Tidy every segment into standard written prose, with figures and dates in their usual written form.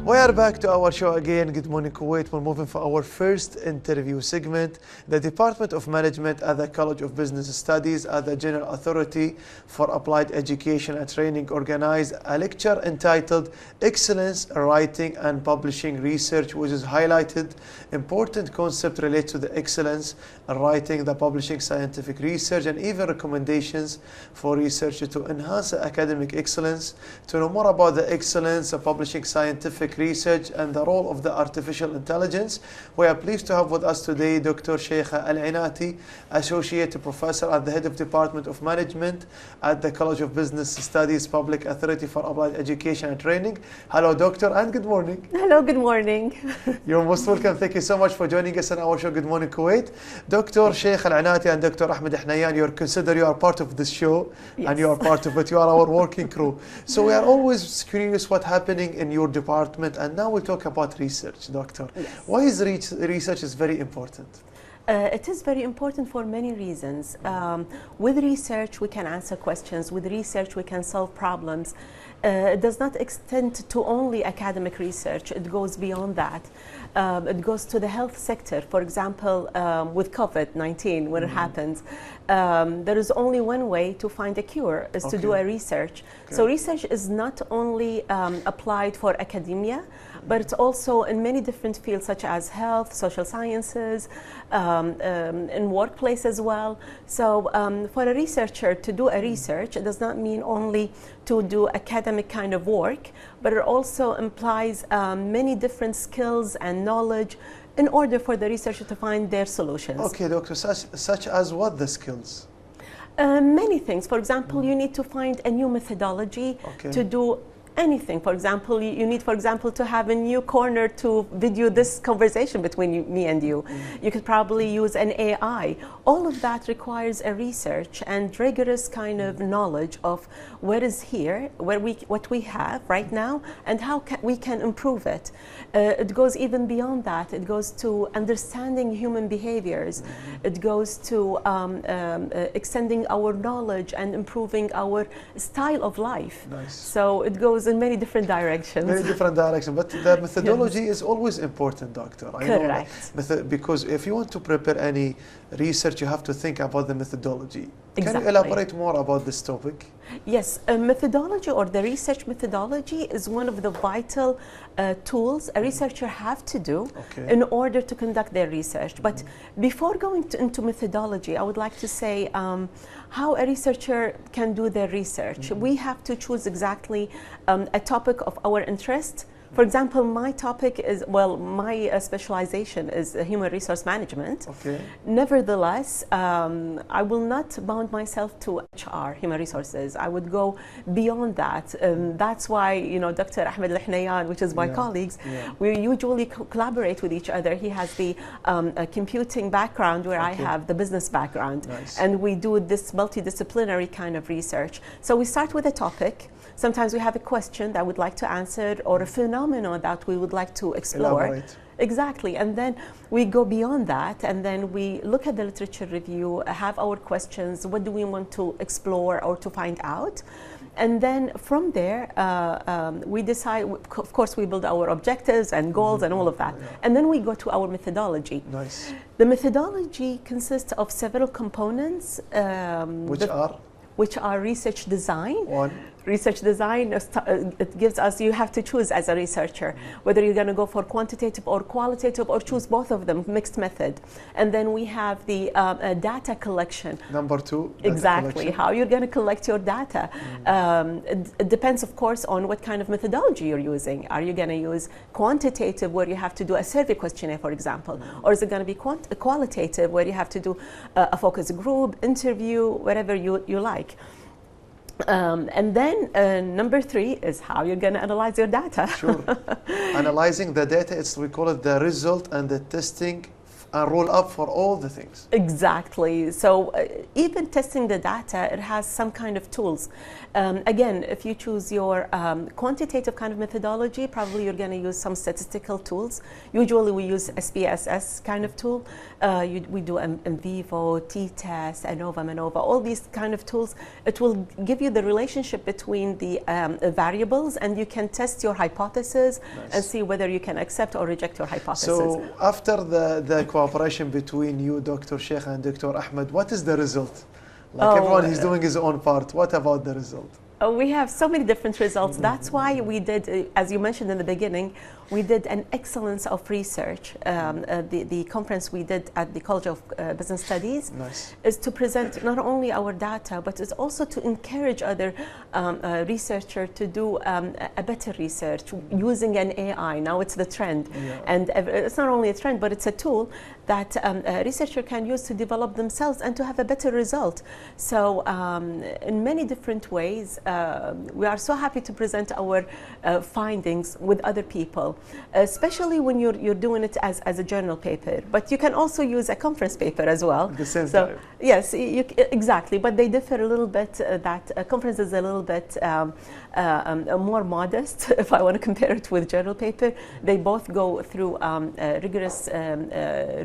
We are back to our show again. Good morning, Kuwait. We're moving for our first interview segment. The Department of Management at the College of Business Studies at the General Authority for Applied Education and Training organized a lecture entitled Excellence in Writing and Publishing Research, which is highlighted important concept related to the excellence in writing, the publishing scientific research, and even recommendations for researchers to enhance academic excellence. To know more about the excellence of publishing scientific research and the role of the artificial intelligence, we are pleased to have with us today Dr. Shaikhah Alainati, Associate Professor at the Head of Department of Management at the College of Business Studies, Public Authority for Applied Education and Training. Hello, Doctor, and good morning. Hello, good morning. You're most welcome. Thank you so much for joining us on our show, Good Morning Kuwait. Dr. Shaikhah Alainati and Dr. Ahmed Al-Hunaiyyan, you are part of this show, yes, and you are part of it. You are our working crew. So we are always curious what's happening in your department. And now we'll talk about research, Doctor. Yes. Why is research is very important? It is very important for many reasons. With research, we can answer questions. With research, we can solve problems. It does not extend to only academic research. It goes beyond that. It goes to the health sector. For example, with COVID-19, when it happens, there is only one way to find a cure, is to do a research. So research is not only applied for academia, but it's also in many different fields such as health, social sciences, in workplace as well. So for a researcher to do a research, it does not mean only to do academic kind of work, but it also implies many different skills and knowledge in order for the researcher to find their solutions. Okay, Doctor, such as what the skills? Many things. For example, you need to find a new methodology to do anything. For example, you need, for example, to have a new corner to video this conversation between me and you. You could probably use an AI. All of that requires a research and rigorous kind of knowledge of what is here, what we have right now, and how we can improve it. It goes even beyond that. It goes to understanding human behaviors. It goes to extending our knowledge and improving our style of life. Nice. So it goes in many different directions. Many different directions, but the methodology is always important, Doctor. Correct. Because if you want to prepare any research, you have to think about the methodology. Exactly. Can you elaborate more about this topic? Yes, methodology, or the research methodology, is one of the vital tools a researcher have to do in order to conduct their research. But before going into methodology, I would like to say how a researcher can do their research. We have to choose exactly a topic of our interest. For example, my topic is, well, my specialization is human resource management. Nevertheless, I will not bound myself to HR, human resources. I would go beyond that. That's why, you know, Dr. Ahmed Al-Hunaiyyan, which is my colleagues, we usually collaborate with each other. He has the computing background, where I have the business background. And we do this multidisciplinary kind of research. So we start with a topic. Sometimes we have a question that we'd like to answer, or a phenomenon that we would like to explore. Elaborate. Exactly, and then we go beyond that, and then we look at the literature review, have our questions, what do we want to explore or to find out? And then from there, we decide, of course, we build our objectives and goals and all of that. And then we go to our methodology. Nice. The methodology consists of several components. Which are research design. Research design, it gives us, you have to choose as a researcher whether you're going to go for quantitative or qualitative, or choose both of them, mixed method. And then we have the data collection. Number two. Exactly, how you're going to collect your data. It depends, of course, on what kind of methodology you're using. Are you going to use quantitative, where you have to do a survey questionnaire, for example? Or is it going to be qualitative, where you have to do a focus group, interview, whatever you like? And then number three is how you're going to analyze your data. Analyzing the data, we call it the result and the testing and roll up for all the things. Exactly. So even testing the data, it has some kind of tools. Again, if you choose your quantitative kind of methodology, probably you're going to use some statistical tools. Usually we use SPSS kind of tool. We do in vivo, t-test, ANOVA, MANOVA, all these kind of tools. It will give you the relationship between the variables, and you can test your hypothesis and see whether you can accept or reject your hypothesis. So after the cooperation between you, Dr. Shaikhah, and Dr. Ahmed, what is the result? Like everyone is doing his own part. What about the result? We have so many different results. That's why we did, as you mentioned in the beginning, we did an excellence of research. The conference we did at the College of Business Studies is to present not only our data, but it's also to encourage other researchers to do a better research using an AI. Now it's the trend. And it's not only a trend, but it's a tool that a researcher can use to develop themselves and to have a better result. So in many different ways, we are so happy to present our findings with other people, especially when you're doing it as a journal paper. But you can also use a conference paper as well. At the same time. Yes, exactly. But they differ a little bit. That conference is a little bit more modest, if I want to compare it with journal paper. They both go through rigorous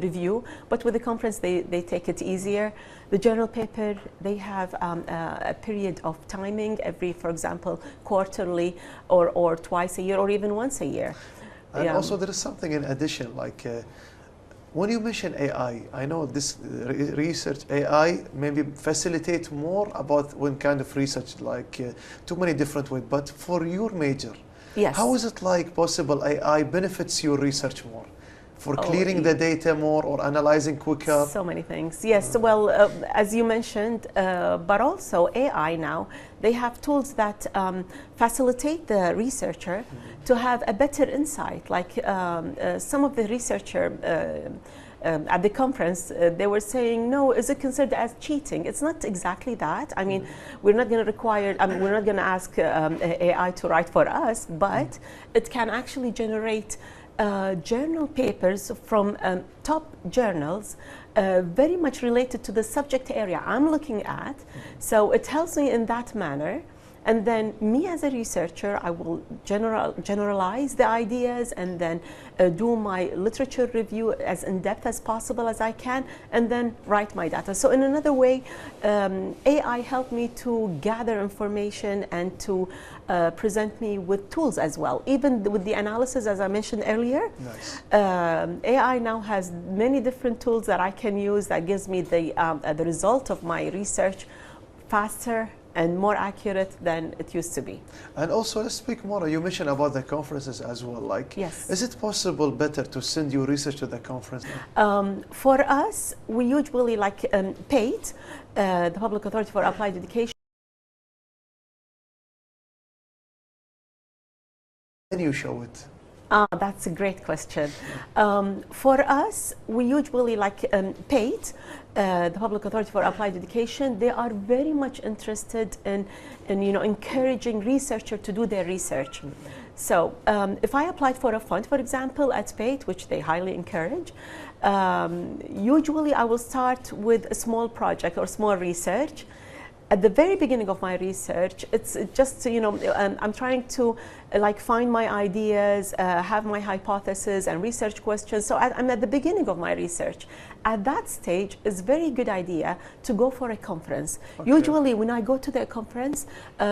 review, but with the conference they take it easier. The journal paper, they have a period of timing every, for example, quarterly or twice a year or even once a year. And also there is something in addition, like when you mention AI, I know this research AI maybe facilitate more about one kind of research, like too many different ways, but for your major, how is it like possible AI benefits your research more? For clearing the data more or analyzing quicker? So many things. Yes, well, as you mentioned, but also AI now, they have tools that facilitate the researcher to have a better insight. Like some of the researcher at the conference, they were saying, no, is it considered as cheating? It's not exactly that. I mean, we're not going to require, we're not going to ask AI to write for us, but it can actually generate journal papers from top journals very much related to the subject area I'm looking at. So it helps me in that manner. And then me as a researcher, I will generalize the ideas and then do my literature review as in-depth as possible as I can, and then write my data. So in another way, AI helped me to gather information and to present me with tools as well. Even with the analysis, as I mentioned earlier, AI now has many different tools that I can use that gives me the result of my research faster and more accurate than it used to be. And also, let's speak more. You mentioned about the conferences as well. Like, is it possible better to send your research to the conference? For us, we usually paid the Public Authority for Applied Education. Can you show it? That's a great question. For us, we usually paid the Public Authority for Applied Education. They are very much interested in encouraging researchers to do their research. So if I applied for a fund, for example, at PAID, which they highly encourage, usually I will start with a small project or small research. At the very beginning of my research, it's just, I'm trying to find my ideas, have my hypothesis and research questions. So I'm at the beginning of my research. At that stage, it's a very good idea to go for a conference. Usually when I go to the conference,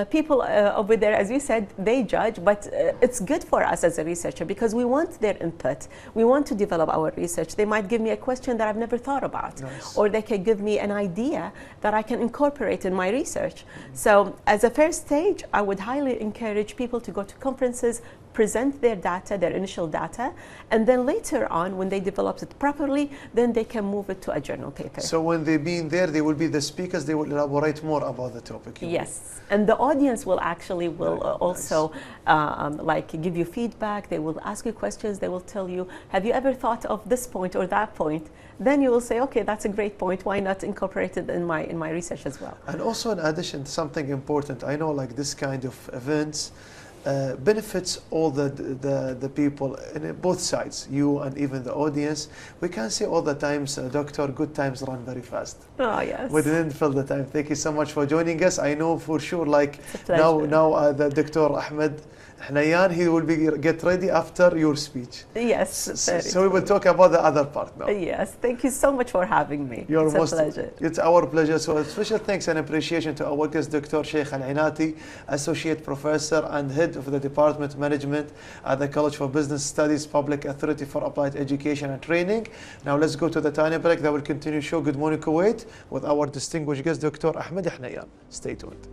people over there, as you said, they judge, but it's good for us as a researcher because we want their input. We want to develop our research. They might give me a question that I've never thought about, or they can give me an idea that I can incorporate in my research. So as a first stage, I would highly encourage people to go to conferences, present their data, their initial data, and then later on, when they develop it properly, then they can move it to a journal paper. So when they've been there, they will be the speakers, they will elaborate more about the topic. Yes, and the audience will actually also give you feedback, they will ask you questions, they will tell you, have you ever thought of this point or that point? Then you will say, okay, that's a great point, why not incorporate it in my research as well? And also in addition, something important, I know this kind of events, benefits all the people in both sides, you and even the audience. We can say all the times, Doctor, good times run very fast. Oh, yes. We didn't fill the time. Thank you so much for joining us. I know for sure, like now the Dr. Ahmed Al-Hunaiyyan, he will get ready after your speech. Yes. So we will talk about the other part now. Yes. Thank you so much for having me. It's a pleasure. It's our pleasure. So a special thanks and appreciation to our guest, Dr. Shaikhah Alainati, Associate Professor and Head of the Department of Management at the College for Business Studies, Public Authority for Applied Education and Training. Now let's go to the tiny break that will continue show Good Morning Kuwait with our distinguished guest, Dr. Ahmed Al-Hunaiyyan. Stay tuned.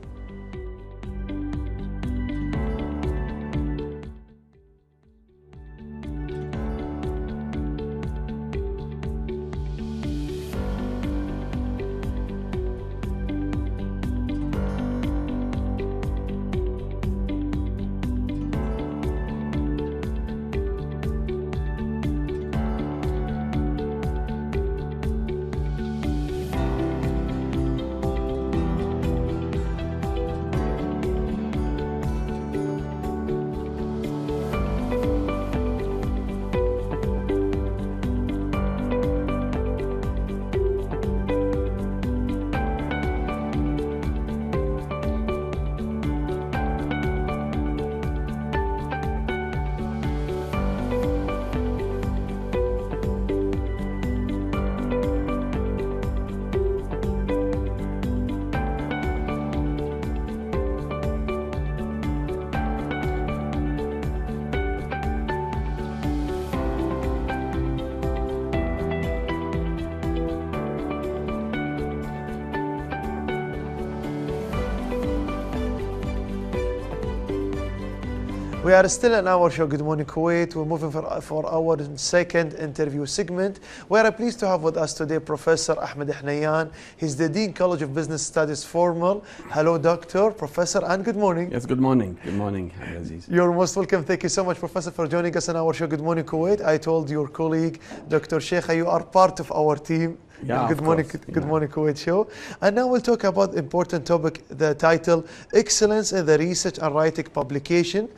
We are still in our show, Good Morning Kuwait. We're moving for our second interview segment. We are pleased to have with us today Professor Ahmed Al-Hunaiyyan. He's the Dean College of Business Studies Formal. Hello, Doctor, Professor, and good morning. Yes, good morning. Good morning, Aziz. You're most welcome. Thank you so much, Professor, for joining us on our show, Good Morning Kuwait. I told your colleague, Dr. Sheikhah, you are part of our team. Yeah, Good Morning Kuwait show. And now we'll talk about important topic, the title, Excellence in the Research and Writing Publication.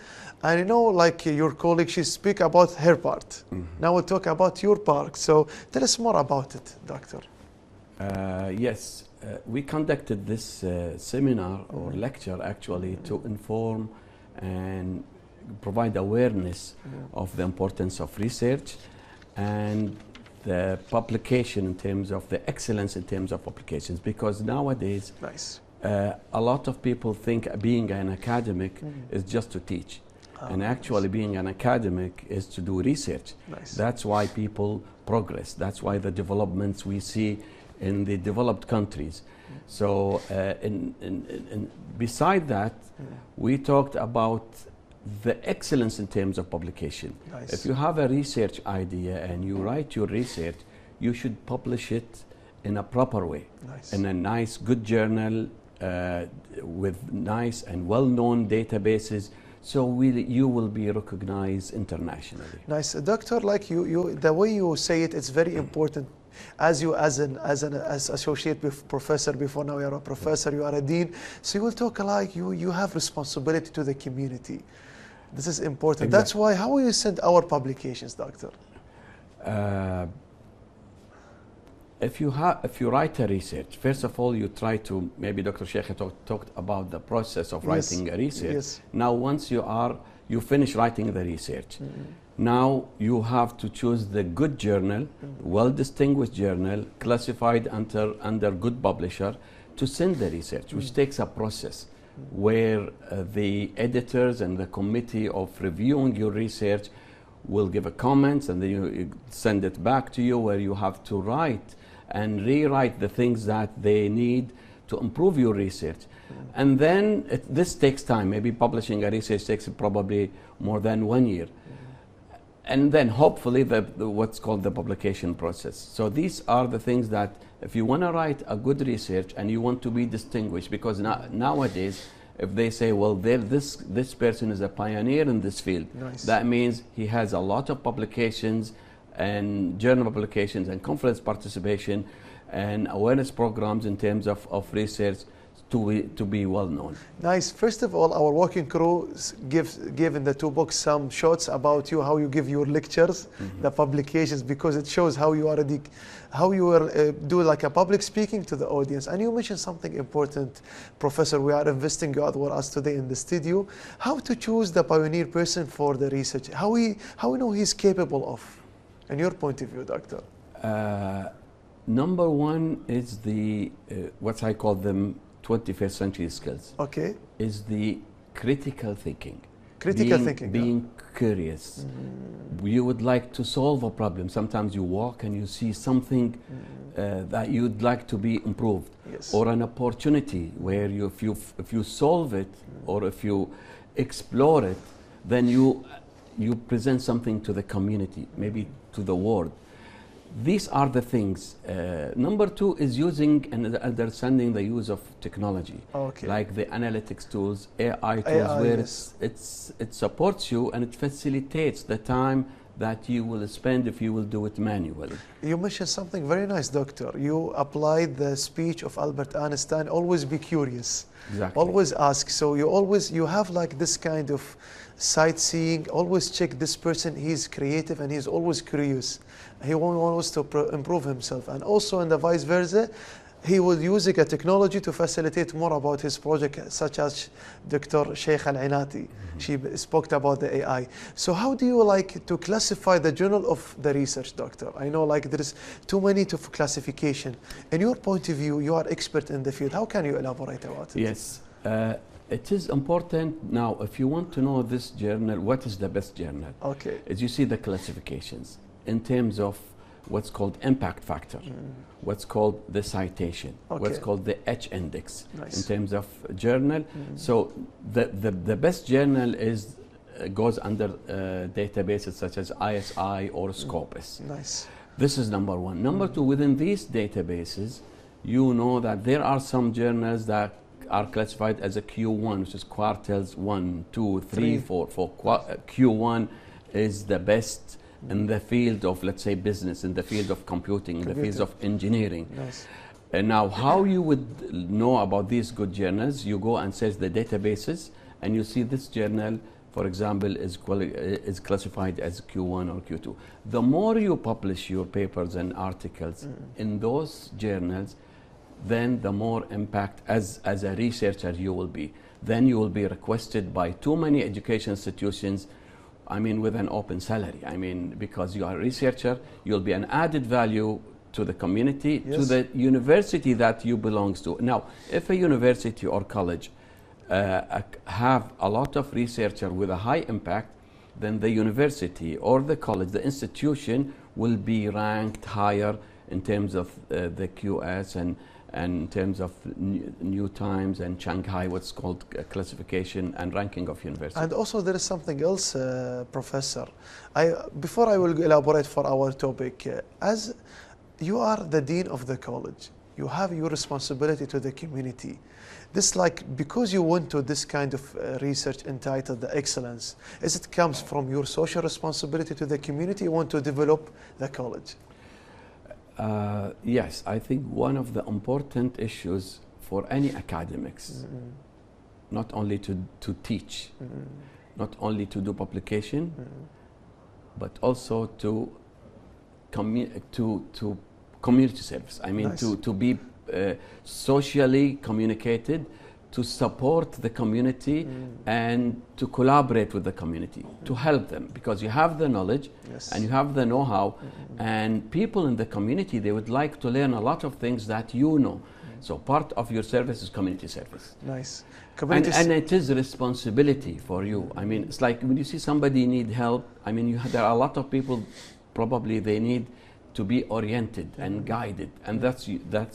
And you know, like your colleague, she speak about her part. Mm-hmm. Now we'll talk about your part. So tell us more about it, Doctor. Yes, we conducted this seminar or lecture actually to inform and provide awareness of the importance of research and the publication in terms of the excellence in terms of publications, because nowadays a lot of people think being an academic is just to teach. And actually being an academic is to do research. That's why people progress. That's why the developments we see in the developed countries. So beside that, we talked about the excellence in terms of publication. If you have a research idea and you write your research, you should publish it in a proper way, in a nice, good journal with nice and well-known databases, so you will be recognized internationally. Nice, Doctor. Like you, the way you say it, it's very important. As you, as associate professor before, now you are a professor, you are a dean. So you will talk like you have responsibility to the community. This is important. Exactly. That's why. How will you send our publications, Doctor? If you write a research, first of all, you try to, maybe Dr. Sheikhah talked about the process of writing a research. Yes. Now, once you finish writing the research, now you have to choose the good journal, well-distinguished journal, classified under good publisher, to send the research, which takes a process where the editors and the committee of reviewing your research will give a comments, and then you send it back to you, where you have to write and rewrite the things that they need to improve your research. And then this takes time. Maybe publishing a research takes probably more than 1 year. And then hopefully what's called the publication process. So these are the things that if you want to write a good research and you want to be distinguished, because nowadays if they say, well, this person is a pioneer in this field, that means he has a lot of publications and journal publications and conference participation and awareness programs in terms of research. to be well known. Nice. First of all, our working crew give in the two books some shots about you, how you give your lectures, the publications, because it shows how you already, how you do like a public speaking to the audience. And you mentioned something important, Professor. We are investing you with us today in the studio. How to choose the pioneer person for the research? How we know he's capable of, in your point of view, Doctor? Number one is the what I call them 21st century skills. Okay. Is the critical thinking. Being curious. You would like to solve a problem. Sometimes you walk and you see something that you'd like to be improved. Yes. Or an opportunity where if you solve it or if you explore it, then you present something to the community, maybe to the world. These are the things. Number two is using and understanding the use of technology, like the analytics tools, AI tools, where it supports you and it facilitates the time that you will spend if you will do it manually. You mentioned something very nice, Doctor. You applied the speech of Albert Einstein, always be curious. Exactly. Always ask. So you have like this kind of sightseeing, always check this person, he's creative and he's always curious. He wants to improve himself. And also in the vice versa, he will using a technology to facilitate more about his project, such as Dr. Shaikhah Alainati. She spoke about the AI. So how do you like to classify the journal of the research, Doctor? I know like there is too many to classification. In your point of view, you are expert in the field. How can you elaborate about it? Yes. It is important now, if you want to know this journal, what is the best journal? Okay. As you see the classifications in terms of what's called impact factor, what's called the citation, what's called the H index in terms of journal. So the best journal goes under databases such as ISI or Scopus. Nice. This is number one. Number two, within these databases, you know that there are some journals that are classified as a Q1, which is quartiles 1, 2, 3, 4. Q1 is the best in the field of, let's say, business, in the field of computing, in the field of engineering. Nice. And now, how you would know about these good journals? You go and search the databases, and you see this journal, for example, is classified as Q1 or Q2. The more you publish your papers and articles in those journals, then the more impact as a researcher you will be. Then you will be requested by too many education institutions, I mean, with an open salary. I mean, because you are a researcher, you'll be an added value to the community, to the university that you belongs to. Now, if a university or college have a lot of researcher with a high impact, then the university or the college, the institution, will be ranked higher in terms of the QS and in terms of New Times and Shanghai, what's called classification and ranking of universities. And also there is something else, Professor. Before I will elaborate for our topic, as you are the dean of the college, you have your responsibility to the community. This because you went to this kind of research entitled the excellence, is it comes from your social responsibility to the community you want to develop the college? Yes, I think one of the important issues for any academics, not only to teach, not only to do publication, but also to community service. I mean, to be socially communicated, to support the community and to collaborate with the community, to help them, because you have the knowledge and you have the know-how, and people in the community, they would like to learn a lot of things that you know. So part of your service is community service. Nice. And it is a responsibility for you. I mean, it's like when you see somebody need help, I mean, there are a lot of people, probably they need to be oriented and guided, and that's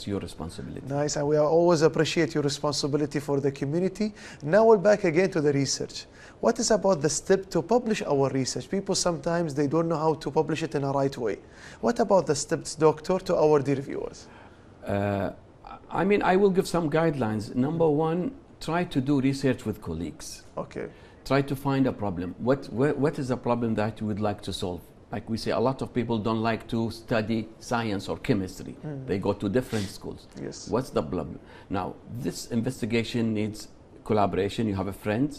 your responsibility. Nice, and we always appreciate your responsibility for the community. Now we're back again to the research. What is about the step to publish our research? People sometimes they don't know how to publish it in a right way. What about the steps, Doctor, to our dear viewers? I mean, I will give some guidelines. Number one, try to do research with colleagues. Okay. Try to find a problem. What is a problem that you would like to solve? Like we say, a lot of people don't like to study science or chemistry. They go to different schools. Yes. What's the problem? Now, this investigation needs collaboration. You have a friend.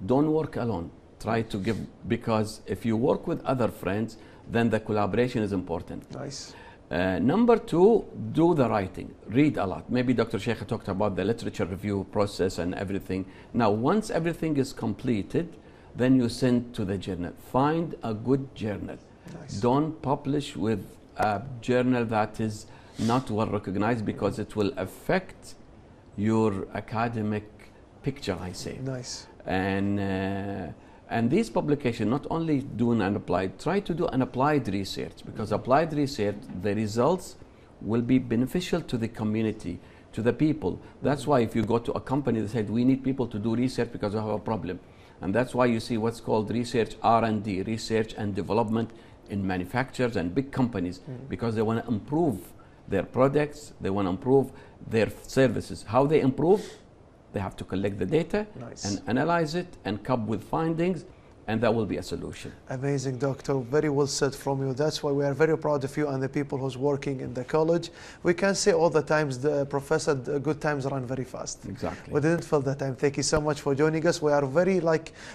Don't work alone. Try to give, because if you work with other friends, then the collaboration is important. Nice. Number two, do the writing. Read a lot. Maybe Dr. Sheikhah talked about the literature review process and everything. Now, once everything is completed, then you send to the journal. Find a good journal. Nice. Don't publish with a journal that is not well recognized, because it will affect your academic picture, I say. Nice. And these publications, not only doing an applied, try to do an applied research, because applied research, the results will be beneficial to the community, to the people. That's why if you go to a company that said, we need people to do research because we have a problem. And that's why you see what's called research R&D, research and development in manufacturers and big companies, because they want to improve their products, they want to improve their services. How they improve? They have to collect the data and analyze it and come with findings, and that will be a solution. Amazing, Doctor. Very well said from you. That's why we are very proud of you and the people who's working in the college. We can say all the times, the professor, the good times run very fast. Exactly. We didn't feel that time. Thank you so much for joining us. We are very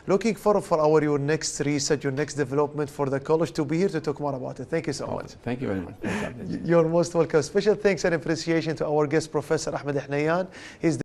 looking forward for your next research, your next development for the college, to be here to talk more about it. Thank you so much. Thank you very much. You're most welcome. Special thanks and appreciation to our guest, Professor Ahmed Al-Hunaiyyan. He's the